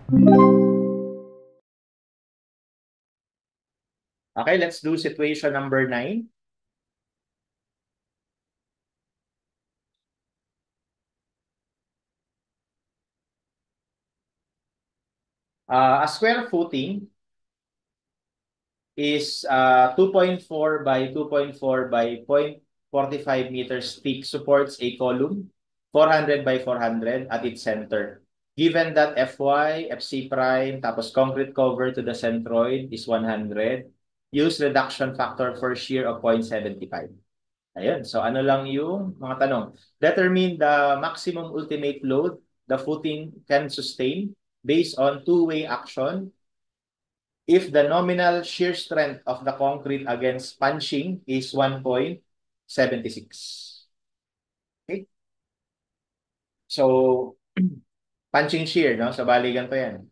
Okay, let's do situation number 9. A square footing is 2.4 by 2.4 by 0.45 meters thick, supports a column 400 by 400 at its center. Given that Fy, Fc prime, tapos concrete cover to the centroid is 100, use reduction factor for shear of 0.75. Ayun. So ano lang yung mga tanong? Determine the maximum ultimate load the footing can sustain based on two-way action if the nominal shear strength of the concrete against punching is 1.76. Okay? So, punching shear, no? So, bali ganito yan.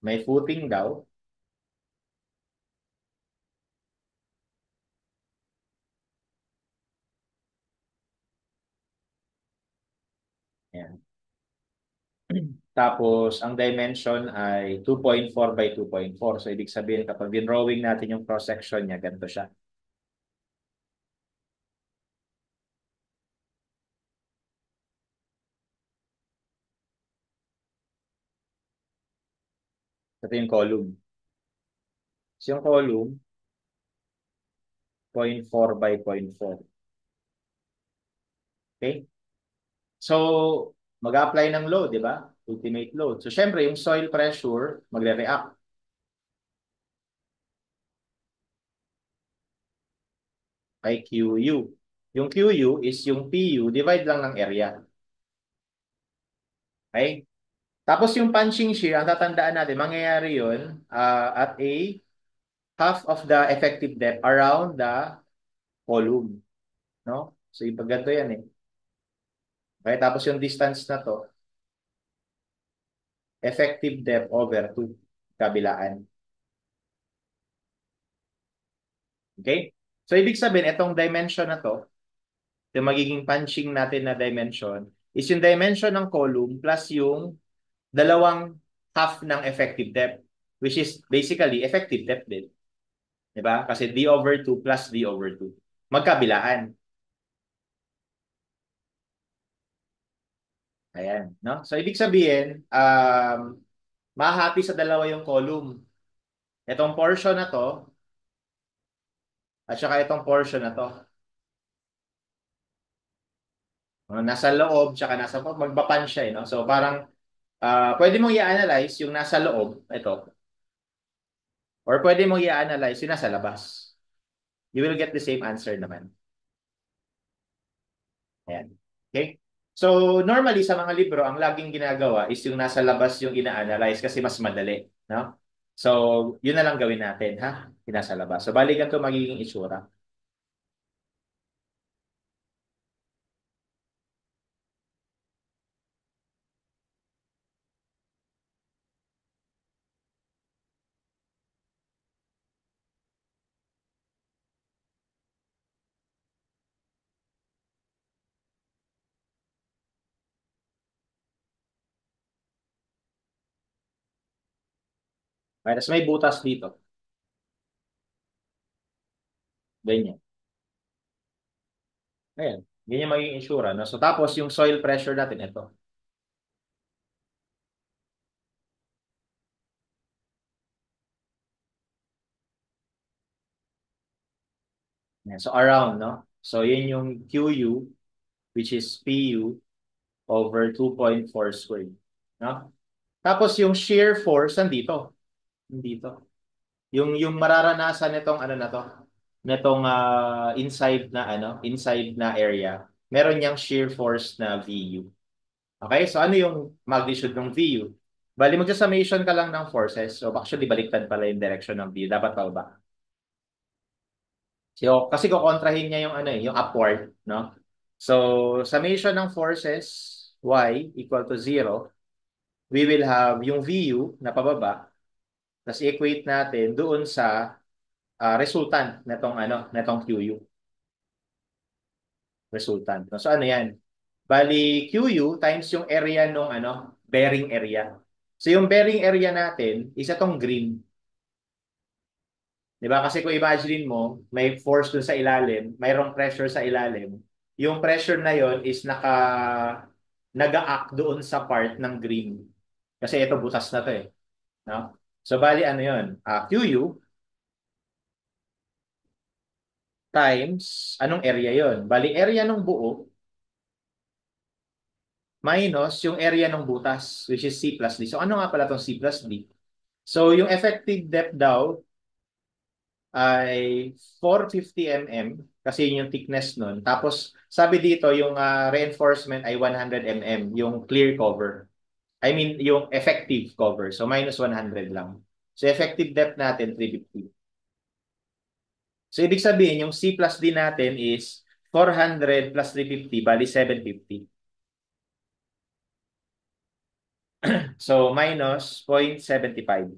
May footing daw. Ayan. Tapos, ang dimension ay 2.4 by 2.4. So, ibig sabihin, kapag dinrawing natin yung cross-section niya, ganito siya. Ito yung column. So, yung column, 0.4 by 0.4. Okay? So, mag-apply ng load, di ba? Ultimate load. So, syempre, yung soil pressure, magre-react kay QU. Yung QU is yung PU, divide lang ng area. Okay? Tapos yung punching shear, ang tatandaan natin, mangyayari yun at a half of the effective depth around the column. No? So, yung ganito yan eh. Okay? Tapos yung distance na to, effective depth over 2 kabilaan. Okay? So, ibig sabihin, itong dimension na to, yung magiging punching natin na dimension, is yung dimension ng column plus yung dalawang half ng effective depth, which is basically effective depth din. Diba? Kasi d over 2 plus d over 2. Magkabilaan. Ayan. No? So, ibig sabihin, mahati sa dalawa yung column. Itong portion na to, at saka itong portion na to. Nasa loob, tsaka nasa magpapan siya. No? So, parang, pwede mong i-analyze yung nasa loob, ito, or pwede mong i-analyze yung nasa labas. You will get the same answer naman. Ayan. Okay? So, normally sa mga libro, ang laging ginagawa is yung nasa labas yung ina-analyze kasi mas madali. No? So, yun na lang gawin natin, ha? Yung nasa labas. So, balikan to magiging itsura. Okay? Tapos may butas dito. Ganyan. Ayan. Ganyan magiging itsura. No? So, tapos yung soil pressure natin, ito. Ayan. So, around, no? So, yun yung QU, which is PU over 2.4 squared. No? Tapos yung shear force, nandito. Nandito. Yung mararanasan nitong ano na to, nitong inside na area, meron niyang shear force na VU. Okay? So ano yung magnitude ng VU? Bali magsa-summation ka lang ng forces. So actually baliktad pala yung direction ng VU. Dapat pa ba? So, kasi kukontrahin niya yung ano yung upward, no? So, summation ng forces y equal to 0, we will have yung VU na pababa, tapos equate natin doon sa resultant netong QU. Resultant. So ano yan? Bali, QU times yung area nung bearing area. So yung bearing area natin, isa tong green. Di ba? Kasi kung imagine mo, may force dun sa ilalim, mayroong pressure sa ilalim. Yung pressure na yon is nag-a-act doon sa part ng green. Kasi ito butas na to eh. No? So bali ano yon? QU times anong area yon? Bali area ng buo minus yung area ng butas which is C plus D. So ano nga pala tong C plus D? So yung effective depth daw ay 450 mm kasi yun yung thickness nun. Tapos sabi dito yung reinforcement ay 100 mm yung clear cover. I mean yung effective cover. So minus 100 lang. So effective depth natin 350. So ibig sabihin yung C plus D natin is 400 plus 350 bali 750. So minus 0.75.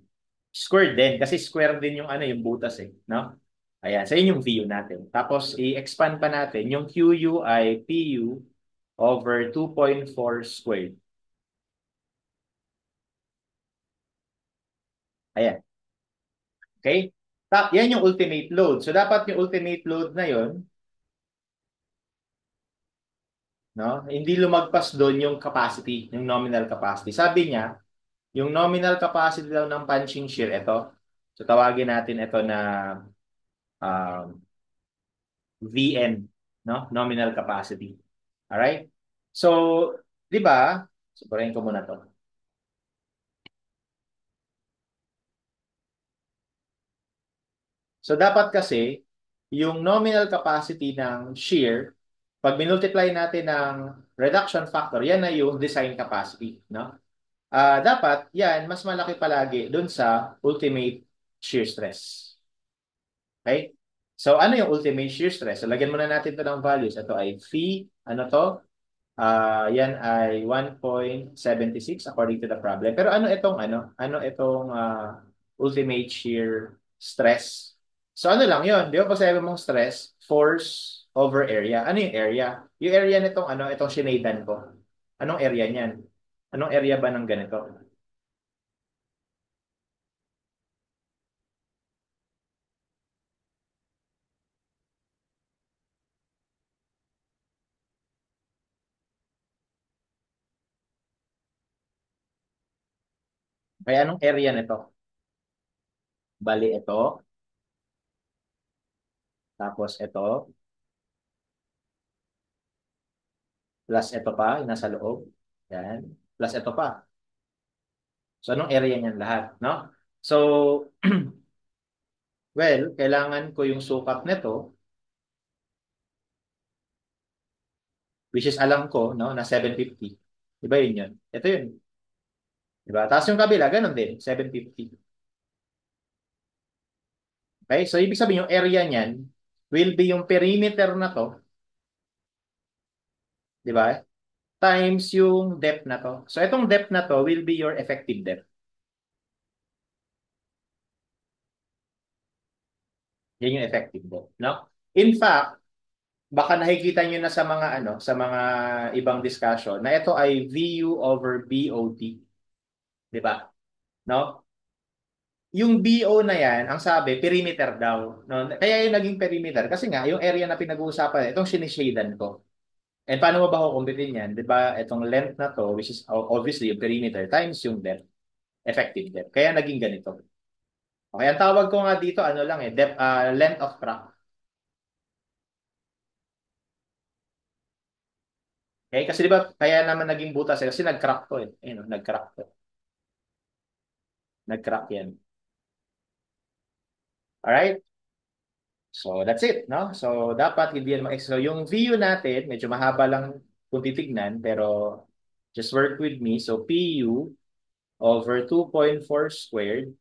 Square din kasi square din yung ano yung butas eh, no? Ayan, so yun yung VU natin. Tapos i-expand pa natin yung QU ay PU over 2.4 squared. Ayan, okay? Yan yung ultimate load. So dapat yung ultimate load na yon, no? Hindi lumagpas doon yung capacity, yung nominal capacity. Sabi niya, yung nominal capacity daw ng punching shear ito. So tawagin natin ito na um, VN, no? Nominal capacity. Alright? So, di ba? Sabarin ko muna to. So, dapat kasi, yung nominal capacity ng shear, pag minultiply natin ng reduction factor, yan na yung design capacity, no? Dapat, yan, mas malaki palagi dun sa ultimate shear stress. Okay? So, ano yung ultimate shear stress? So, lagyan muna natin to ng values. Ito ay phi, ano to? Yan ay 1.76 according to the problem. Pero ano itong ultimate shear stress? So ano lang 'yon? Di ba pag sabi mong stress, force over area. Ano yung area? Yung area nitong itong shinadan ko. Anong area niyan? Anong area ba ng ganito? Kaya anong area nito? Bali ito, tapos ito, plus ito pa, yung nasa loob. Yan. Plus ito pa. So anong area niyan lahat, no? So well, kailangan ko yung sukat nito, which is alam ko, no, na 750. Diba yun yun? Ito yun. Diba? Tapos yung kabila, ganun din, 750. Okay? So, ibig sabihin, yung area niyan will be yung perimeter na to, diba? Times yung depth na to. So, itong depth na to will be your effective depth. Yan yung effective depth, no? In fact, baka nakikita nyo na sa mga sa mga ibang discussion na ito ay VU over BOT, di ba? No? Yung BO na yan, ang sabi, perimeter daw. No? Kaya yung naging perimeter, kasi nga, yung area na pinag-uusapan, itong sinishadan ko. And paano mo ba kukumpitin yan? Di ba, itong length na to, which is obviously yung perimeter, times yung depth, effective depth. Kaya naging ganito. Okay, ang tawag ko nga dito, ano lang depth, length of crack. Okay, kasi di ba, kaya naman naging butas kasi nag-crack to eh. Ayun, nag-crack to. Nag-crack yan. Alright? So, that's it, no? So, dapat hindi yan so, yung view natin, medyo mahaba lang kung titignan, pero just work with me. So, PU over 2.4 squared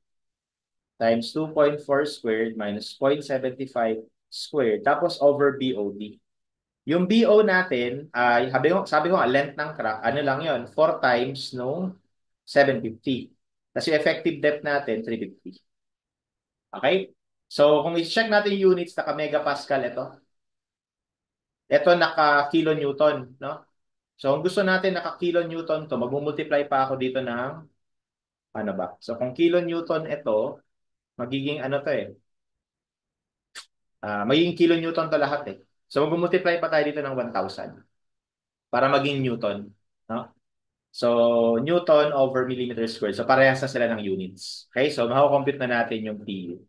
times 2.4 squared minus 0.75 squared, tapos over BOD. Yung BO natin, ay sabi ko nga, length ng crack, ano lang yon 4 times nung 750. Tapos yung effective depth natin, 350. Okay? So, kung i-check natin yung units, naka-megapascal ito. Ito naka-kilonewton, no? So, kung gusto natin naka-kilonewton to, magmumultiply pa ako dito ng Ano ba? So kung kilonewton ito, magiging ano to eh. Magiging kilonewton to lahat eh. So mag-multiply pa tayo dito ng 1,000 para maging newton. No? So, newton over millimeter squared. So, parehas na sila ng units. Okay? So, makakompute na natin yung PU.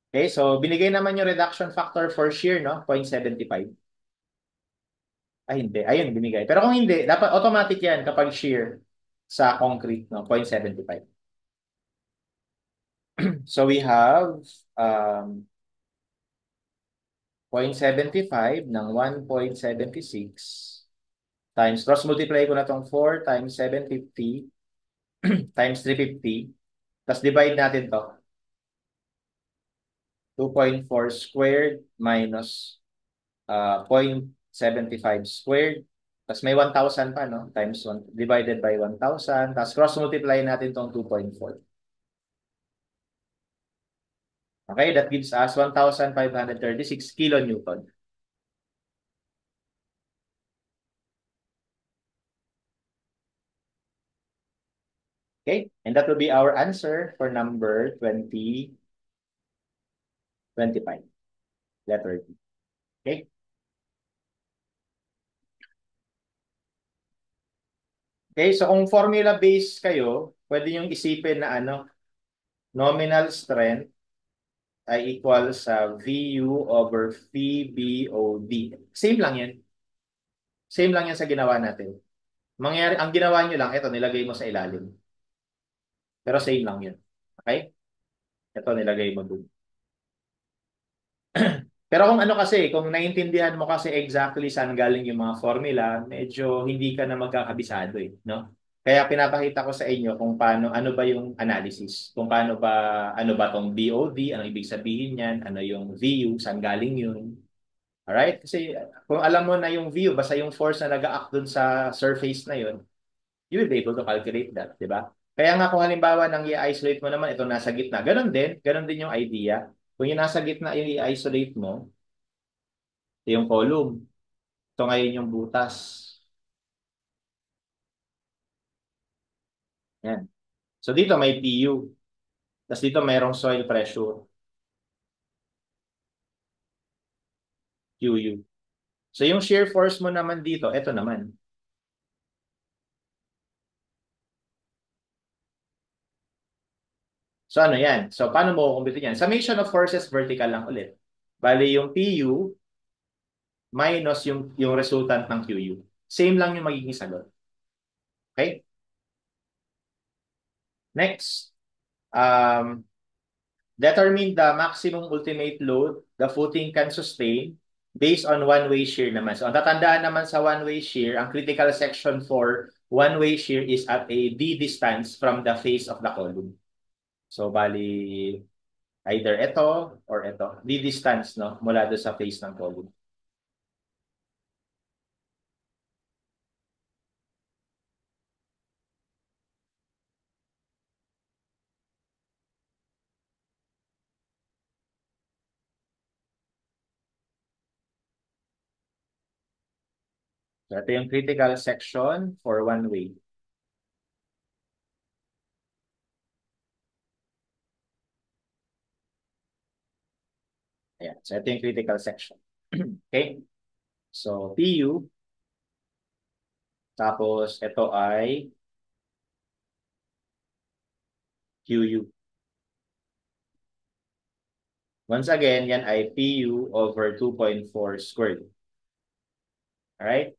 Okay? So, binigay naman yung reduction factor for shear, no? 0.75. Ay, hindi. Ayun, binigay. Pero kung hindi, dapat automatic yan kapag shear sa concrete, no? 0.75. So, we have um, 0.75 ng 1.76 times, cross-multiply ko na itong 4 times 750 times 350. Tapos divide natin to. 2.4 squared minus 0.75 squared. Tapos may 1,000 pa, no? Times 1, divided by 1,000. Tapos cross-multiply natin tong 2.4. Okay, that gives us 1,536 kilonewton. Okay, and that will be our answer for number 2025. Letter D. Okay? Okay, so kung formula-based kayo, pwede yung isipin na ano, nominal strength ay equal sa VU over VBOD. Same lang yan. Same lang yan sa ginawa natin. Ang ginawa nyo lang, ito, nilagay mo sa ilalim. Pero same lang yun. Okay? Ito, nilagay mo dun. Pero kung ano kasi, kung naiintindihan mo kasi exactly saan galing yung mga formula, medyo hindi ka na magkakabisado eh, no? Kaya pinapakita ko sa inyo kung paano, ano ba yung analysis, kung paano ba, ano ba tong BOD, ano ibig sabihin yan, ano yung VU, saan galing yun. Alright? Kasi kung alam mo na yung VU, basta yung force na nag-act dun sa surface na yun, you will be able to calculate that, di ba? Kaya nga kung halimbawa nang i-isolate mo naman, ito nasa gitna, ganun din yung idea. Kung yung nasa gitna yung i-isolate mo, ito yung column. Ito ngayon yung butas. Yan. So dito may PU. Tapos dito mayroong soil pressure, QU. So yung shear force mo naman dito, ito naman. So ano yan? So paano mo kumpute yan? Summation of forces vertical lang ulit. Bali yung PU minus yung resultant ng QU. Same lang yung magiging sagot. Okay? Next. Um, Determine the maximum ultimate load the footing can sustain based on one-way shear naman. So, ang tatandaan naman sa one-way shear, ang critical section for one-way shear is at a D distance from the face of the column. So, bali, either ito or ito. D distance, no? Mula doon sa face ng column. So, ito yung critical section for one-way. Ayan. So, ito yung critical section. Okay? So, PU. Tapos, ito ay QU. Once again, yan ay PU over 2.4 squared. Alright?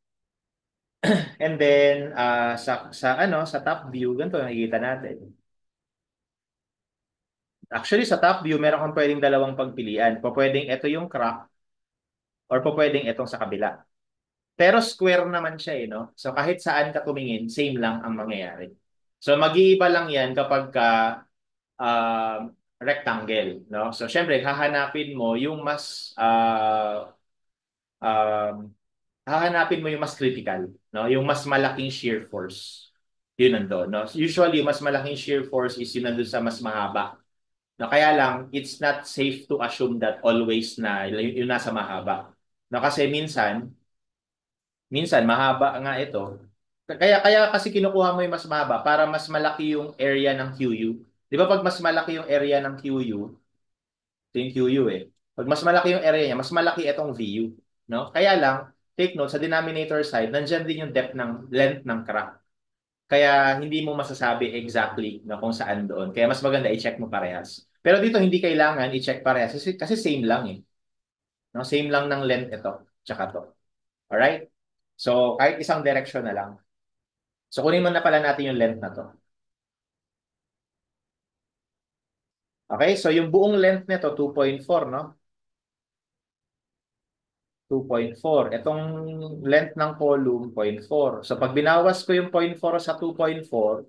And then, sa top view, ganito nakikita natin. Actually, sa top view, meron kang pwedeng dalawang pagpilian. Pwedeng ito yung crack or pwedeng itong sa kabila. Pero square naman siya eh, no? So kahit saan ka tumingin, same lang ang mangyayari. So mag-iiba lang yan kapag ka rectangle, no? So syempre, hahanapin mo yung mas um, hahanapin mo yung mas critical, no? Yung mas malaking shear force. Yun nandoon, no? Usually, mas malaking shear force is yun nandun sa mas mahaba. No, kaya lang, it's not safe to assume that always na yung nasa mahaba. No, kasi minsan mahaba nga ito, Kaya kasi kinukuha mo yung mas mahaba para mas malaki yung area ng QU. Di ba pag mas malaki yung area ng QU, ito yung QU eh. Pag mas malaki yung area niya, mas malaki itong VU. No? Kaya lang, take note, sa denominator side, nandyan din yung depth ng length ng crack. Kaya hindi mo masasabi exactly na kung saan doon. Kaya mas maganda i-check mo parehas. Pero dito hindi kailangan i-check parehas kasi same lang eh. No? Same lang ng length ito, tsaka to. Alright? So, kahit isang direction na lang. So, kunin mo na pala natin yung length na to. Okay? So, yung buong length nito, 2.4, no? 2.4. Itong length ng column, 0.4. So, pag binawas ko yung 0.4 sa 2.4,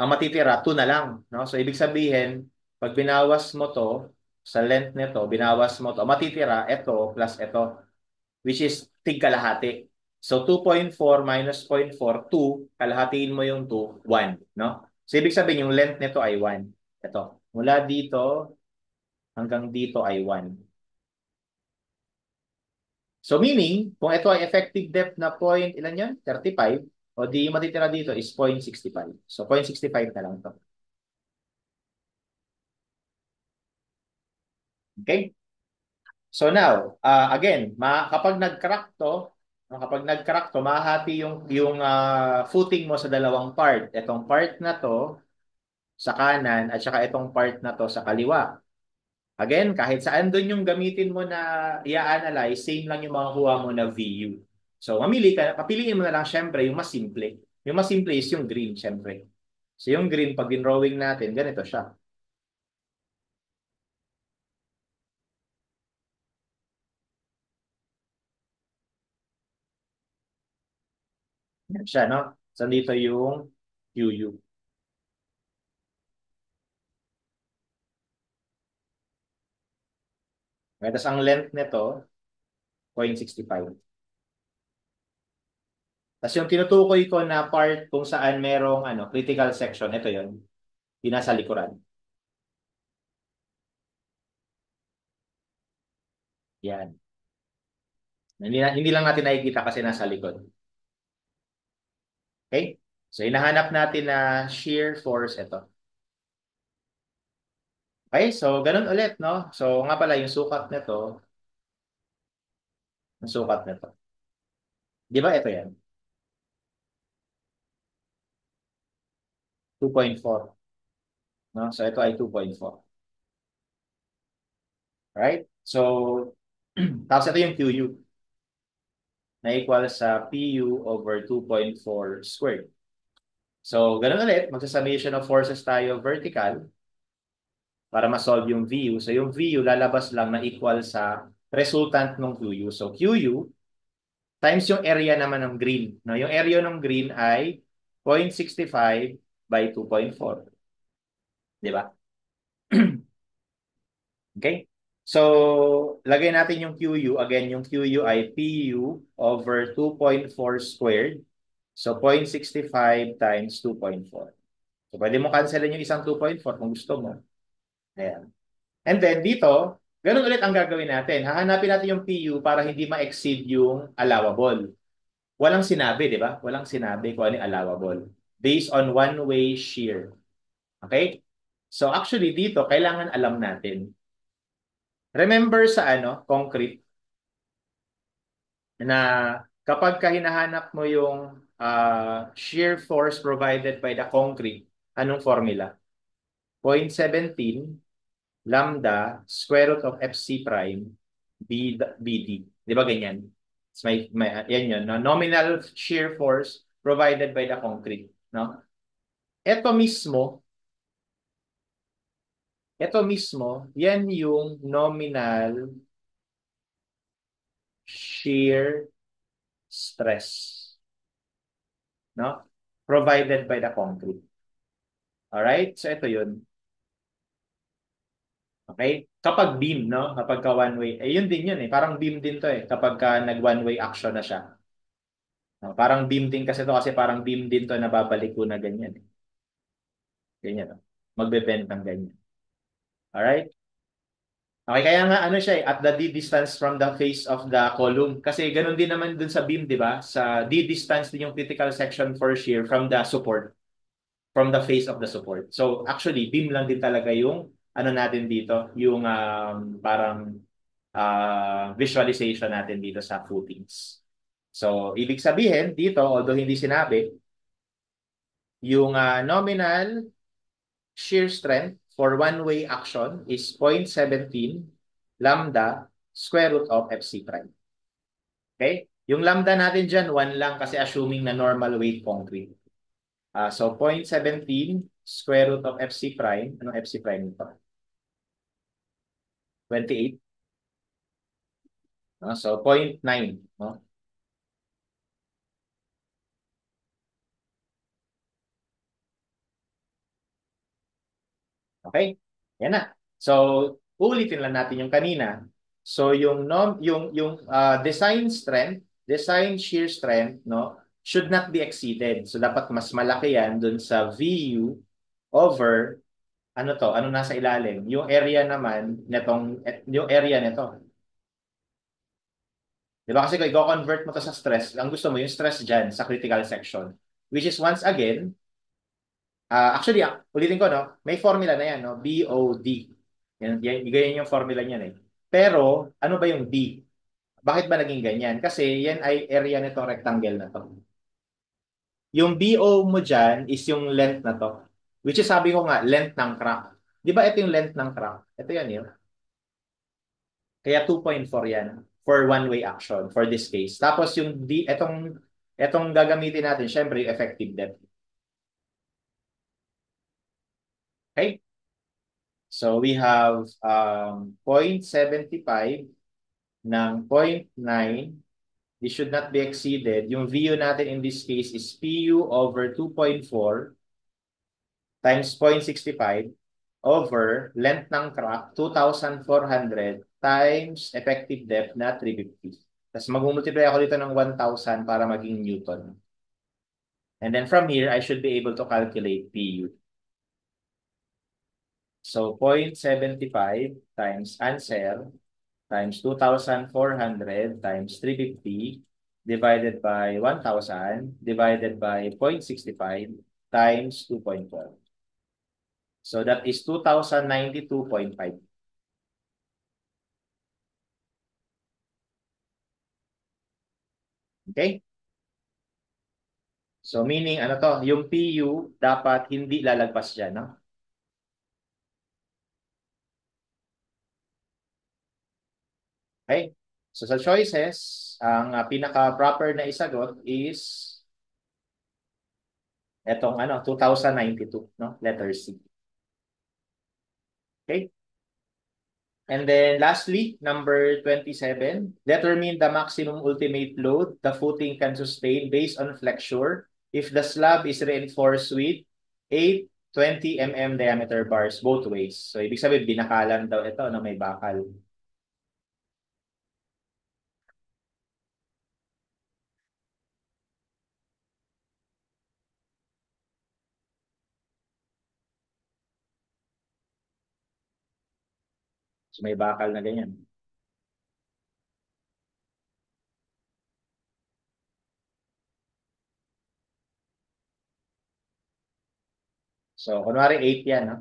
ang matitira, 2 na lang. No? So, ibig sabihin, pag binawas mo to, sa length nito, binawas mo to, matitira, ito plus ito, which is tig kalahati. So, 2.4 minus 0.4, 2, kalahatiin mo yung 2, 1. No? So, ibig sabihin, yung length nito ay 1. Ito. Mula dito hanggang dito ay 1. So meaning, kung ito ay effective depth na point, ilan yun? 35. O di matitira dito is 0.65. So 0.65 na lang to. Okay? So now, again, kapag nag-crack to, kapag nag-crack to, mahati yung footing mo sa dalawang part. Itong part na to sa kanan at saka itong part na to sa kaliwa. Again, kahit saan doon yung gamitin mo na i-analyze, same lang yung makukuha mo na VU. So, papiliin mo na lang syempre yung mas simple. Yung mas simple is yung green, syempre. So, yung green, pag drawing natin, ganito siya. Yan siya, no? So, dito yung QU. Okay, tapos ang length nito, 0.65. Tapos yung tinutukoy ko na part kung saan merong critical section, ito yon, yung nasa likuran. Yan. Hindi lang natin nakikita kasi nasa likod. Okay? So, hinahanap natin na shear force ito. Okay? So, ganun ulit, no? So, nga pala, yung sukat nito, yung sukat nito. Di ba ito yan? 2.4. No? So, ito ay 2.4. Right? So, tapos ito yung QU na equal sa PU over 2.4 squared. So, ganun ulit, magsa-summation of forces tayo vertical para ma-solve yung VU. So, yung VU lalabas lang na equal sa resultant ng QU. So, QU times yung area naman ng green. No? Yung area ng green ay 0.65 by 2.4. Di ba? Okay? So, lagay natin yung QU. Again, yung QU ay PU over 2.4 squared. So, 0.65 times 2.4. So, pwede mo cancelin yung isang 2.4 kung gusto mo. Ayan. And then, dito, ganun ulit ang gagawin natin. Hahanapin natin yung PU para hindi ma-exceed yung allowable. Walang sinabi, di ba? Walang sinabi kung ano yung allowable. Based on one-way shear. Okay? So actually dito, kailangan alam natin. Remember sa concrete, na kapag hinahanap mo yung shear force provided by the concrete, anong formula? 0.17 lambda square root of FC prime BD. Di ba ganyan? Yan yun. No? Nominal shear force provided by the concrete. No? Ito mismo, yan yung nominal shear stress. No? Provided by the concrete. Alright? So ito yun. Okay? Kapag beam, no? Kapag ka one way, yun din yun eh. Parang beam din to eh. Kapag ka nag one way action na siya. No? Parang beam din kasi to kasi parang beam din to na babalik ko na ganyan eh. Ganyan. No? Magbe-bend ng ganyan. Alright? Okay, kaya nga ano siya at the d distance from the face of the column. Kasi ganun din naman dun sa beam, di ba? Sa d distance din yung critical section for shear from the support, from the face of the support. So actually, beam lang din talaga yung ano natin dito, yung parang visualization natin dito sa footings. So, ibig sabihin dito, although hindi sinabi, yung nominal shear strength for one-way action is 0.17 lambda square root of FC prime. Okay? Yung lambda natin dyan, 1 lang kasi assuming na normal weight concrete. So, 0.17 square root of FC prime. Anong FC prime ito? 28. No? So, 0.9. No? Okay? Yan na. So, uulitin lang natin yung kanina. So, yung nom yung design shear strength, no, should not be exceeded. So, dapat mas malaki yan dun sa VU over ano to, ano nasa ilalim. Yung area naman yung area nito. Di ba kasi kung i-convert mo to sa stress, ang gusto mo yung stress dyan sa critical section. Which is once again, actually, ulitin ko, no? May formula na yan, no? BOD. Ganyan yung formula niyan eh. Pero, ano ba yung D? Bakit ba naging ganyan? Kasi yan ay area nitong rectangle na to. Yung BO mo dyan is yung length na to. Which is sabi ko nga, length ng crack. Di ba ito yung length ng crack? Ito yan yun. Kaya 2.4 yan for one-way action for this case. Tapos yung D, etong gagamitin natin, syempre, yung effective depth. Okay? So we have 0.75 ng 0.9. This should not be exceeded. Yung VU natin in this case is PU over 2.4 times 0.65 over length ng crack 2,400 times effective depth na 350. Tapos mag-multiply ako dito ng 1,000 para maging Newton. And then from here, I should be able to calculate PU. So 0.75 times answer times 2,400 times 350 divided by 1,000 divided by 0.65 times 2.4. So that is 2,092.5. Okay? So meaning ano to, yung PU dapat hindi lalagpas dyan, no? Okay? So sa choices, ang pinaka-proper na isagot is etong 2092, no? Letter C. Okay? And then lastly, number 27, determine the maximum ultimate load the footing can sustain based on flexure if the slab is reinforced with 8 20 mm diameter bars both ways. So ibig sabihin binakalan daw ito na may bakal. So may bakal na ganyan. So kunwari 8 yan, no?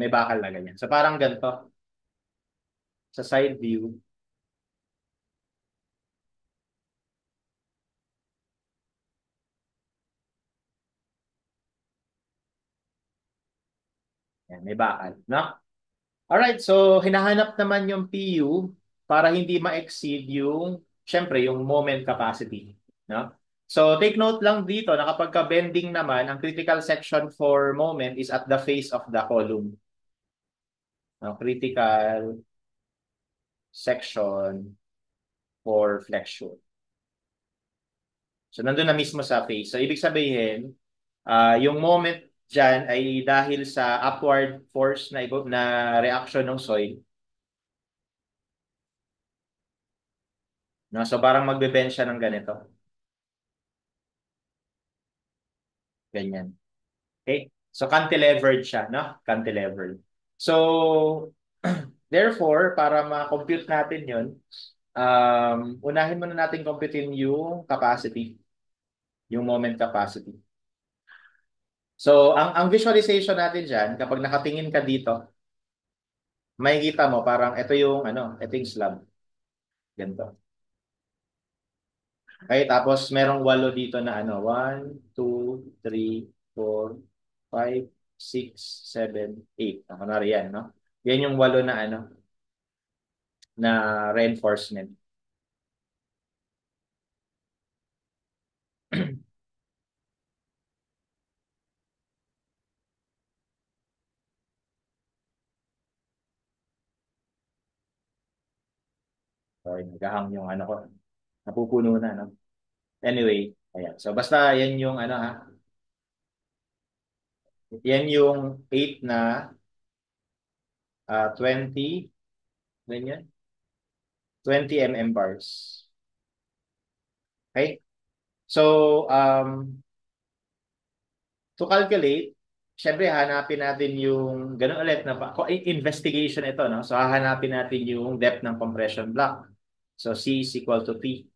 May bakal na ganyan. So parang ganito sa side view. Yan, may bakal, no? Alright, so hinahanap naman yung PU para hindi ma-exceed yung, syempre, yung moment capacity. No? So take note lang dito na kapag ka-bending naman, ang critical section for moment is at the face of the column. No? Critical section for flexion. So nandun na mismo sa face. So ibig sabihin, yung moment dyan ay dahil sa upward force na reaction ng soil. No? So parang magbe-bend siya ng ganito. Ganyan. Okay? So cantilevered siya, no? Cantilevered. So therefore, para ma-compute natin 'yon, unahin muna natin computein yung capacity, yung moment capacity. So, ang visualization natin diyan, kapag nakatingin ka dito, makikita mo parang ito yung ito yung slab. Ganito. Okay, tapos merong walo dito na 1, 2, 3, 4, 5, 6, 7, 8. Kunwari yan, no? Yan yung walo na na reinforcement. Okay, naghahang yung ko. Napupuno na, no? Anyway, ayan. So, basta yan yung yan yung 8 na 20, ganyan, 20 mm bars. Okay? So, to calculate, syempre hanapin natin yung ganun ulit na investigation ito, no? So hahanapin natin yung depth ng compression block. So C is equal to T.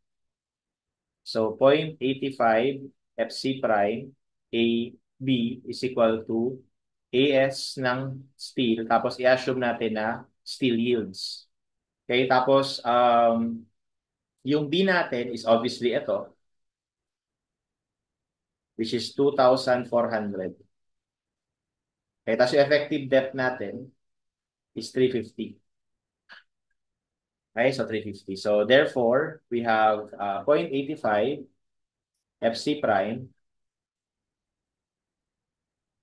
So 0.85 FC prime AB is equal to AS ng steel, tapos i-assume natin na steel yields. Okay, tapos yung B natin is obviously ito, which is 2,400. Okay, tapos yung effective depth natin is 350. Okay, so 350. So therefore, we have 0.85 FC prime.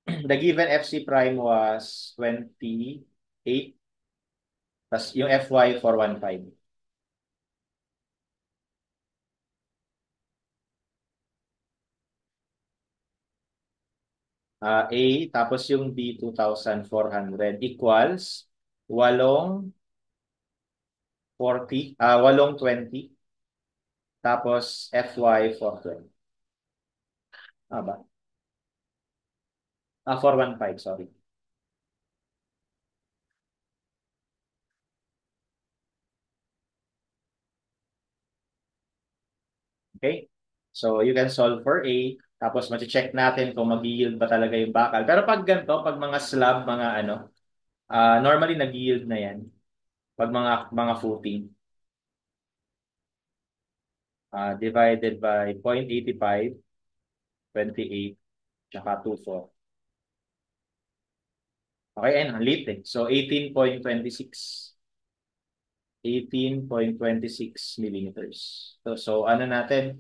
The given FC prime was 28, plus yung FY 415. A, tapos yung B 2,400 equals walong 20, tapos FY 420. Ah, ba? 415, sorry. Okay? So, you can solve for A, tapos check natin kung mag-yield ba talaga yung bakal. Pero pag ganito, pag mga slab, mga normally nag-yield na yan. Pag mga footing, divided by 0.85, 28, tsaka 24. Okay, ayun, ang late eh. So, 18.26. 18.26 millimeters. So, ano natin?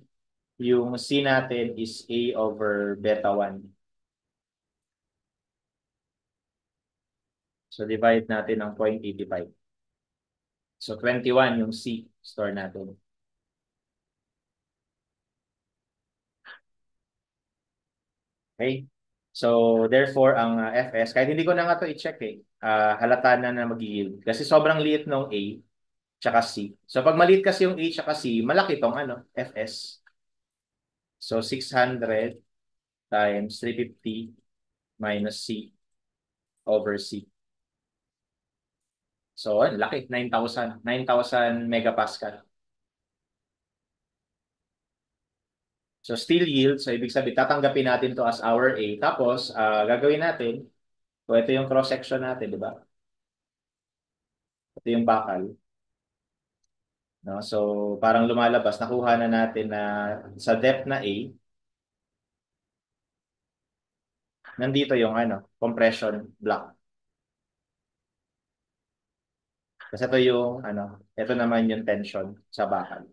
Yung C natin is A over beta 1. So, divide natin ng 0.85. So, 21 yung C. Store natin. Okay? So, therefore, ang FS, kahit hindi ko na nga ito i-check halata na mag-yield. Kasi sobrang liit ng A tsaka C. So, pag maliit kasi yung A tsaka C, malaki itong FS. So, 600 times 350 minus C over C. So, laki. 9,000. 9,000 megapascal. So, steel yield. So, ibig sabihin, tatanggapin natin to as our A. Tapos, gagawin natin, so ito yung cross-section natin, di ba? Ito yung bakal. No? So, parang lumalabas, nakuha na natin na sa depth na A, nandito yung compression block. Kasi ito yung ito naman yung tension sa bakal.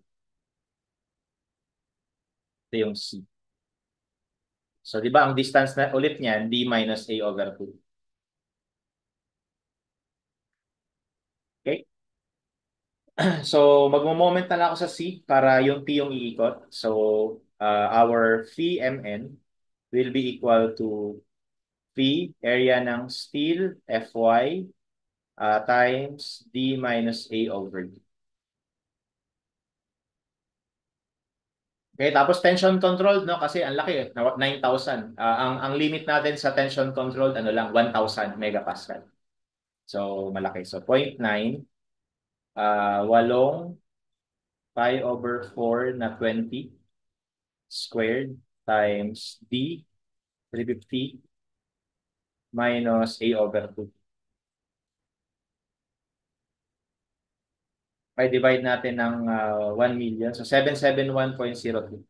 Ito yung C. So, di ba ang distance na ulit niyan, D minus A over 2. Okay? So, magmo-moment na lang ako sa C para yung T yung iikot. So, our phi mn will be equal to phi area ng steel Fy times D minus A over D. Okay, tapos tension controlled, no? Kasi ang laki, 9,000. Ang limit natin sa tension controlled, ano lang, 1,000 megapascal. So, malaki. So, 0.9, 8 pi over 4 na 20 squared times D, 350 minus A over 2. By divide natin ng 1 million. So, 771.02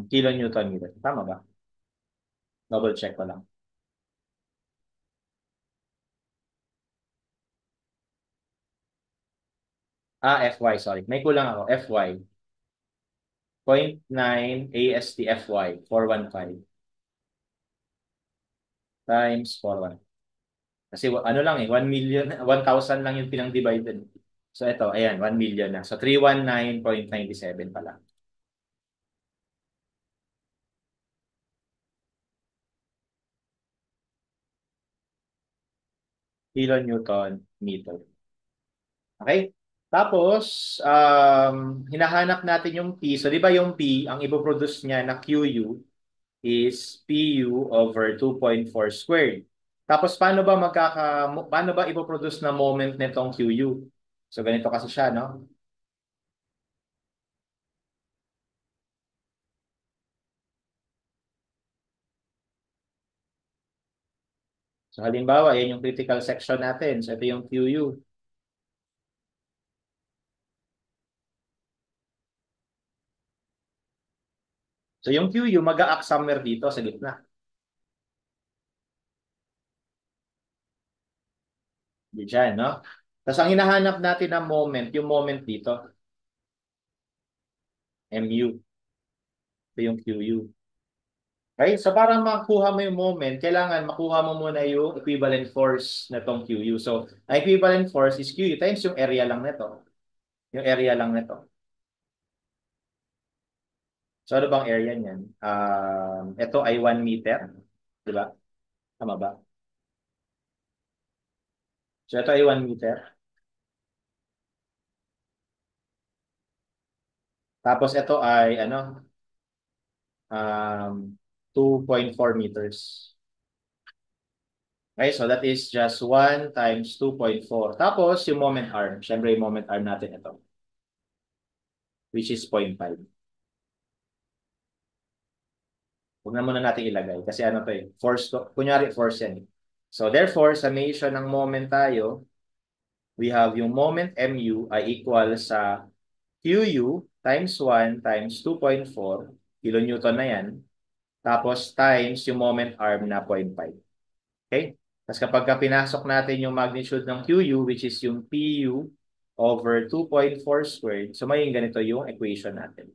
kilonewton meter. Tama ba? Double check ko lang. FY, sorry. May kulang ako. FY. 0.9 ASTFY, 415 times 415. Kasi ano lang 1 million, 1,000 lang yung pinang-divided. So ito, ayan, 1 million na. So 319.97 pala. Kilonewton meter. Okay? Tapos, hinahanap natin yung P. So, di ba yung P, ang ipoproduce niya na QU is PU over 2.4 squared. Tapos, paano ba ipoproduce na moment nitong QU? So, ganito kasi siya, no? So, halimbawa, yan yung critical section natin. So, ito yung QU. So, yung QU, mag-a-act somewhere dito sa gitna. Di dyan, no? Tapos, ang hinahanap natin na moment, yung moment dito, MU. Ito yung QU. Okay? So, para makuha mo yung moment, kailangan makuha mo muna yung equivalent force na itong QU. So, ang equivalent force is QU times yung area lang nito. Yung area lang nito. So, ano bang area niyan? Ito ay 1 meter. Di ba? Tama ba? So, ito ay 1 meter. Tapos, ito ay, um, 2.4 meters. Okay, so that is just 1 times 2.4. Tapos, yung moment arm. Siyempre, yung moment arm natin ito, which is 0.5. Huwag na muna natin ilagay. Kasi ano to eh, force to. Kunyari, force yan eh. So, therefore, summation ng moment tayo, we have yung moment MU ay equal sa QU times 1 times 2.4, kilonewton na yan, tapos times yung moment arm na 0.5. Okay? Tapos kapag pinasok natin yung magnitude ng QU, which is yung PU over 2.4 squared, so maging ganito yung equation natin.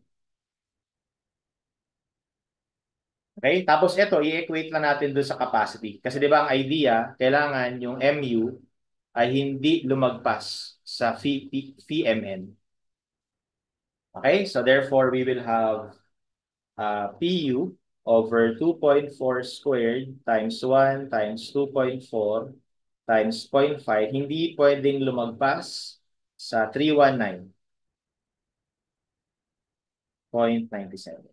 Okay? Tapos ito, i-equate lang natin doon sa capacity. Kasi di ba ang idea, kailangan yung MU ay hindi lumagpas sa VMN. Okay? So therefore, we will have PU over 2.4 squared times 1 times 2.4 times 0.5. Hindi pwedeng lumagpas sa 319.97.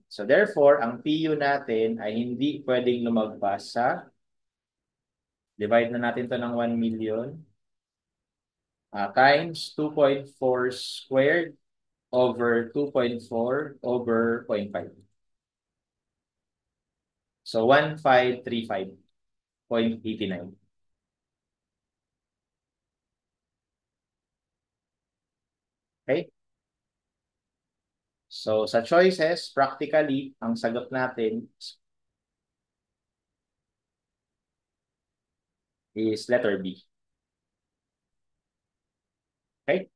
So therefore, ang PU natin ay hindi pwedeng lumagpas sa, divide na natin to ng 1 million, times 2.4 squared over 2.4 over 0.5. So 1535.89. Okay? So sa choices, practically, ang sagot natin is letter B. Okay?